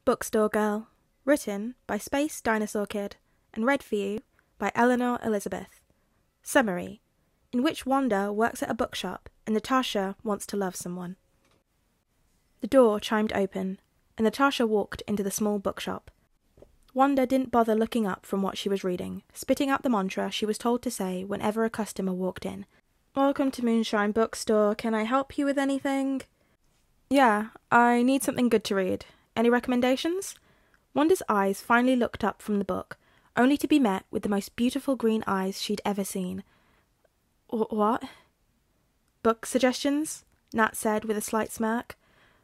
Bookstore Girl, written by spacedinosaurkid and read for you by Eleanor Elizabeth. Summary: in which Wanda works at a bookshop and Natasha wants to love someone. The door chimed open, and Natasha walked into the small bookshop. Wanda didn't bother looking up from what she was reading, spitting out the mantra she was told to say whenever a customer walked in. "Welcome to Moonshine Bookstore. Can I help you with anything?" "Yeah, I need something good to read. Any recommendations?" Wanda's eyes finally looked up from the book, only to be met with the most beautiful green eyes she'd ever seen. What? "Book suggestions?" Nat said with a slight smirk.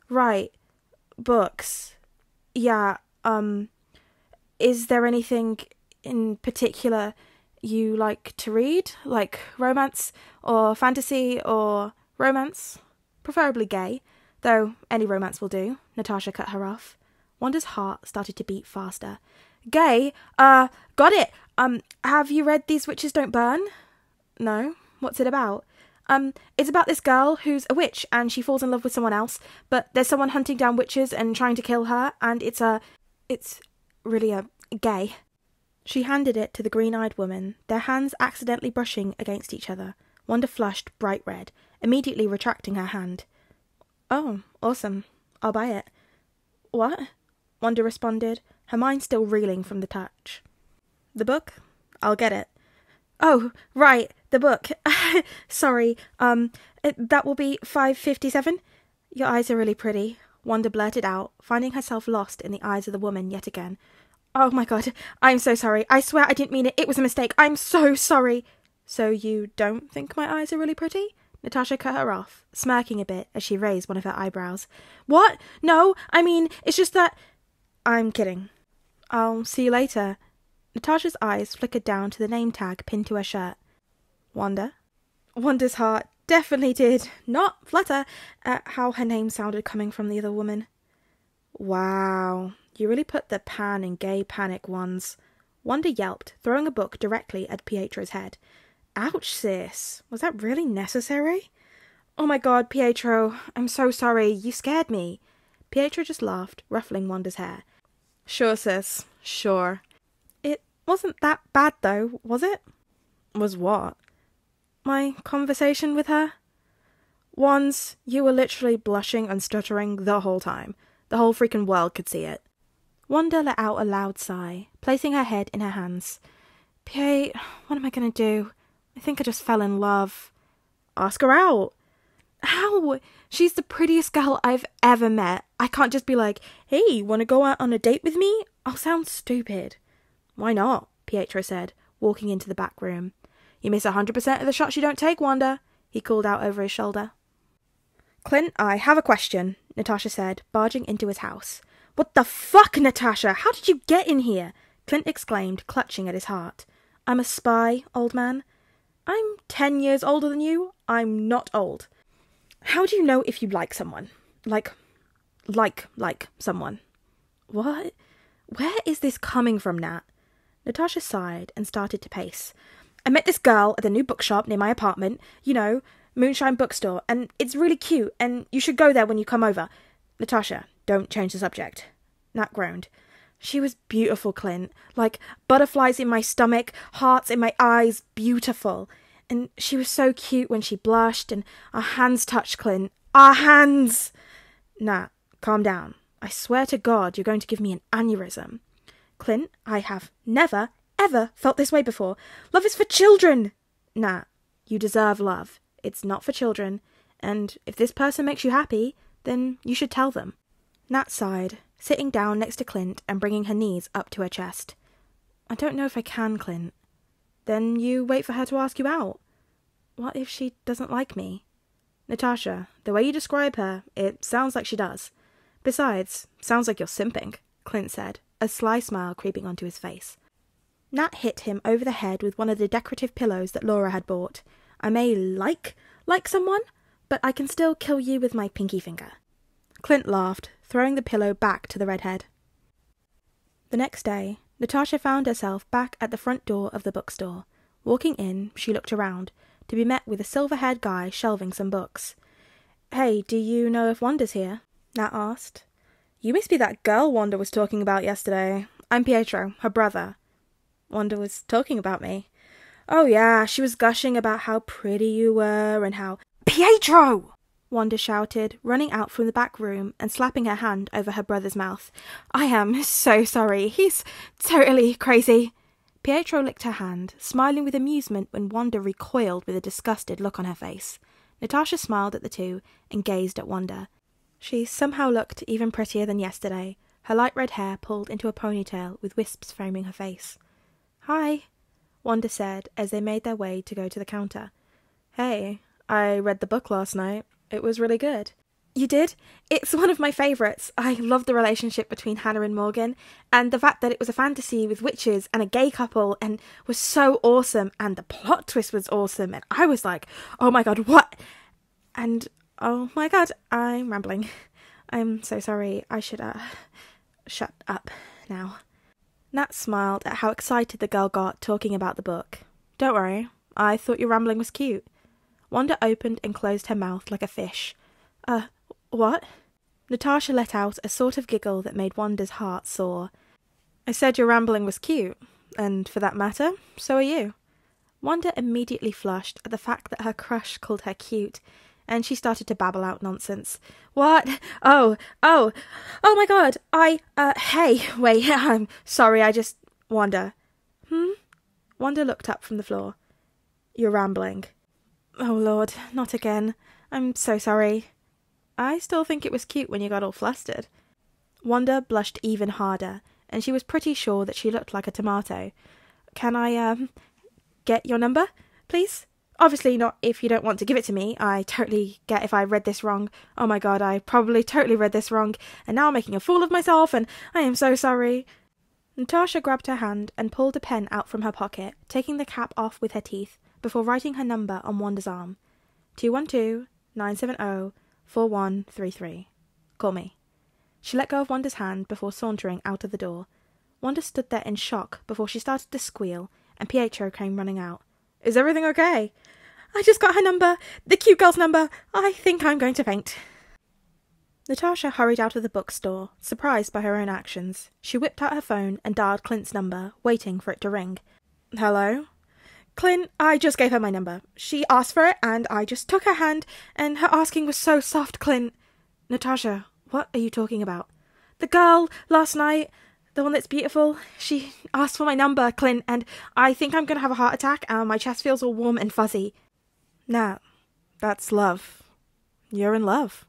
"Right. Books. Yeah, is there anything in particular you like to read? Like romance, or fantasy, or romance? Preferably gay, though any romance will do," Natasha cut her off. Wanda's heart started to beat faster. "Gay? Got it! Have you read These Witches Don't Burn?" "No. What's it about?" It's about this girl who's a witch and she falls in love with someone else, but there's someone hunting down witches and trying to kill her, and it's really gay." She handed it to the green-eyed woman, their hands accidentally brushing against each other. Wanda flushed bright red, immediately retracting her hand. "Oh, awesome. I'll buy it." "What?" Wanda responded, her mind still reeling from the touch. "The book? I'll get it." "Oh, right, the book. Sorry, that will be $5.57. Your eyes are really pretty," Wanda blurted out, finding herself lost in the eyes of the woman yet again. "Oh my god, I'm so sorry. I swear I didn't mean it. It was a mistake. I'm so sorry." "So you don't think my eyes are really pretty?" Natasha cut her off, smirking a bit as she raised one of her eyebrows. "What? No, I mean, it's just that—" "I'm kidding. I'll see you later." Natasha's eyes flickered down to the name tag pinned to her shirt. "Wanda?" Wanda's heart definitely did not flutter at how her name sounded coming from the other woman. "Wow, you really put the pan in gay panic ones." Wanda yelped, throwing a book directly at Pietro's head. "Ouch, sis. Was that really necessary?" "Oh my god, Pietro, I'm so sorry. You scared me." Pietro just laughed, ruffling Wanda's hair. "Sure, sis, sure. It wasn't that bad, though, was it?" "Was what?" "My conversation with her." "Wands, you were literally blushing and stuttering the whole time. The whole freaking world could see it." Wanda let out a loud sigh, placing her head in her hands. "Piet, what am I going to do? I think I just fell in love." "Ask her out." "How? She's the prettiest girl I've ever met. I can't just be like, 'Hey, want to go out on a date with me?' I'll sound stupid." "Why not?" Pietro said, walking into the back room. "You miss 100% of the shots you don't take, Wanda," he called out over his shoulder. "Clint, I have a question," Natasha said, barging into his house. "What the fuck, Natasha? How did you get in here?" Clint exclaimed, clutching at his heart. "I'm a spy, old man." "I'm 10 years older than you. I'm not old." "How do you know if you like someone? Like someone?" "What? Where is this coming from, Nat?" Natasha sighed and started to pace. "I met this girl at the new bookshop near my apartment, you know, Moonshine Bookstore, and it's really cute, and you should go there when you come over." "Natasha, don't change the subject." Nat groaned. "She was beautiful, Clint. Like butterflies in my stomach, hearts in my eyes, beautiful. And she was so cute when she blushed, and our hands touched, Clint. Our hands!" "Nat, calm down. I swear to God you're going to give me an aneurysm." "Clint, I have never, ever felt this way before. Love is for children." "Nat, you deserve love. It's not for children. And if this person makes you happy, then you should tell them." Nat sighed, sitting down next to Clint and bringing her knees up to her chest. "I don't know if I can, Clint." "Then you wait for her to ask you out." "What if she doesn't like me?" "Natasha, the way you describe her, it sounds like she does. Besides, sounds like you're simping," Clint said, a sly smile creeping onto his face. Nat hit him over the head with one of the decorative pillows that Laura had bought. "I may like someone, but I can still kill you with my pinky finger." Clint laughed, throwing the pillow back to the redhead. The next day, Natasha found herself back at the front door of the bookstore. Walking in, she looked around, to be met with a silver-haired guy shelving some books. "Hey, do you know if Wanda's here?" Nat asked. You must be that girl Wanda was talking about yesterday. I'm Pietro, her brother. Wanda was talking about me. Oh yeah, she was gushing about how pretty you were and how... Pietro! Wanda shouted, running out from the back room and slapping her hand over her brother's mouth. I am so sorry. He's totally crazy. Pietro licked her hand, smiling with amusement when Wanda recoiled with a disgusted look on her face. Natasha smiled at the two and gazed at Wanda. She somehow looked even prettier than yesterday, her light red hair pulled into a ponytail with wisps framing her face. Hi, Wanda said as they made their way to go to the counter. Hey, I read the book last night. It was really good. You did? It's one of my favourites. I love the relationship between Hannah and Morgan, and the fact that it was a fantasy with witches and a gay couple and was so awesome, and the plot twist was awesome, and I was like, oh my god, what? And oh my god, I'm rambling. I'm so sorry. I should, shut up now. Nat smiled at how excited the girl got talking about the book. Don't worry, I thought your rambling was cute. Wanda opened and closed her mouth like a fish. What? Natasha let out a sort of giggle that made Wanda's heart soar. I said your rambling was cute, and for that matter, so are you. Wanda immediately flushed at the fact that her crush called her cute, and she started to babble out nonsense. What? Oh my god, hey, wait, I'm sorry, Wanda. Wanda looked up from the floor. You're rambling. Oh lord, not again. I'm so sorry. I still think it was cute when you got all flustered. Wanda blushed even harder, and she was pretty sure that she looked like a tomato. Can I, get your number, please? Obviously not if you don't want to give it to me. I totally get if I read this wrong. Oh my god, I probably totally read this wrong, and now I'm making a fool of myself, and I am so sorry. Natasha grabbed her hand and pulled a pen out from her pocket, taking the cap off with her teeth, before writing her number on Wanda's arm. 212-970-4133. Call me. She let go of Wanda's hand before sauntering out of the door. Wanda stood there in shock before she started to squeal, and Pietro came running out. Is everything okay? I just got her number, the cute girl's number. I think I'm going to faint. Natasha hurried out of the bookstore, surprised by her own actions. She whipped out her phone and dialed Clint's number, waiting for it to ring. Hello? Clint, I just gave her my number. She asked for it, and I just took her hand, and her asking was so soft, Clint. Natasha, what are you talking about? The girl, last night, the one that's beautiful, she asked for my number, Clint, and I think I'm going to have a heart attack, and my chest feels all warm and fuzzy. Nat, that's love. You're in love.